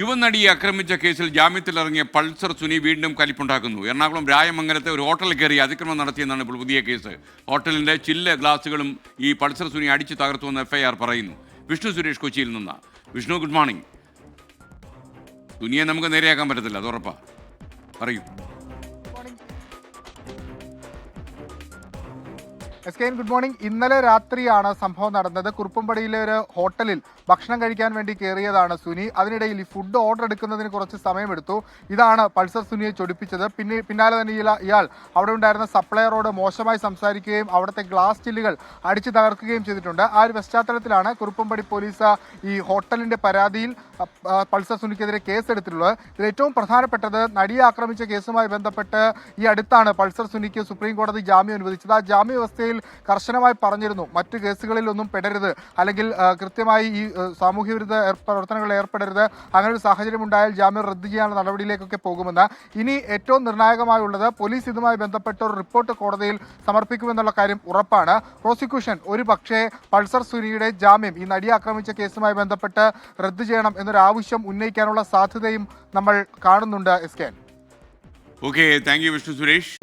യുവനടിയെ ആക്രമിച്ച കേസിൽ ജാമ്യത്തിലിറങ്ങിയ പൾസർ സുനി വീണ്ടും കലിപ്പുണ്ടാക്കുന്നു. എറണാകുളം രായമംഗലത്തെ ഒരു ഹോട്ടലിൽ കയറി അതിക്രമം നടത്തിയെന്നാണ് ഇപ്പോൾ പുതിയ കേസ്. ഹോട്ടലിന്റെ ചില്ല് ഗ്ലാസുകളും ഈ പൾസർ സുനി അടിച്ചു തകർത്തുവെന്ന് FIR പറയുന്നു. വിഷ്ണു സുരേഷ് കൊച്ചിയിൽ നിന്ന്. Vishnu, good morning. സുനിയെ നമുക്ക് നേരെയാക്കാൻ പറ്റത്തില്ല, അത് ഉറപ്പാ. പറയൂ. Good morning. ഇന്നലെ രാത്രിയാണ് സംഭവം നടന്നത്. കുറുപ്പുംപടിയിലെ ഒരു ഹോട്ടലിൽ ഭക്ഷണം കഴിക്കാൻ വേണ്ടി കയറിയതാണ് സുനി. അതിനിടയിൽ ഈ ഫുഡ് ഓർഡർ എടുക്കുന്നതിന് കുറച്ച് സമയമെടുത്തു. ഇതാണ് പൾസർ സുനിയെ ചൊടിപ്പിച്ചത്. പിന്നാലെ തന്നെ ഇയാൾ അവിടെ ഉണ്ടായിരുന്ന സപ്ലയറോട് മോശമായി സംസാരിക്കുകയും അവിടുത്തെ ഗ്ലാസ് ചില്ലുകൾ അടിച്ചു തകർക്കുകയും ചെയ്തിട്ടുണ്ട്. ആ ഒരു പശ്ചാത്തലത്തിലാണ് കുറുപ്പുംപടി പോലീസ് ഈ ഹോട്ടലിന്റെ പരാതിയിൽ പൾസർ സുനിക്കെതിരെ കേസെടുത്തിട്ടുള്ളത്. ഇതിൽ ഏറ്റവും പ്രധാനപ്പെട്ടത് നടിയെ ആക്രമിച്ച കേസുമായി ബന്ധപ്പെട്ട് ഈ അടുത്താണ് പൾസർ സുനിക്ക് സുപ്രീം കോടതി ജാമ്യം അനുവദിച്ചത്. ആ ജാമ്യ വ്യവസ്ഥയിൽ കർശനമായി പറഞ്ഞിരുന്നു മറ്റു കേസുകളിലൊന്നും പെടരുത്, അല്ലെങ്കിൽ കൃത്യമായി ഈ സാമൂഹ്യ വിരുദ്ധ പ്രവർത്തനങ്ങളിൽ ഏർപ്പെടരുത്. അങ്ങനെ ഒരു സാഹചര്യം ഉണ്ടായാൽ ജാമ്യം റദ്ദ് ചെയ്യാനുള്ള നടപടിയിലേക്കൊക്കെ പോകുമെന്ന്. ഇനി ഏറ്റവും നിർണായകമായുള്ളത് പോലീസ് ഇതുമായി ബന്ധപ്പെട്ട ഒരു റിപ്പോർട്ട് കോടതിയിൽ സമർപ്പിക്കുമെന്നുള്ള കാര്യം ഉറപ്പാണ്. പ്രോസിക്യൂഷൻ ഒരു പക്ഷേ പൾസർ സുനിയുടെ ജാമ്യം ഈ നടിയെ ആക്രമിച്ച കേസുമായി ബന്ധപ്പെട്ട് റദ്ദ് ചെയ്യണം എന്നൊരു ആവശ്യം ഉന്നയിക്കാനുള്ള സാധ്യതയും നമ്മൾ കാണുന്നുണ്ട്. Okay, thank you Vishnu Suresh.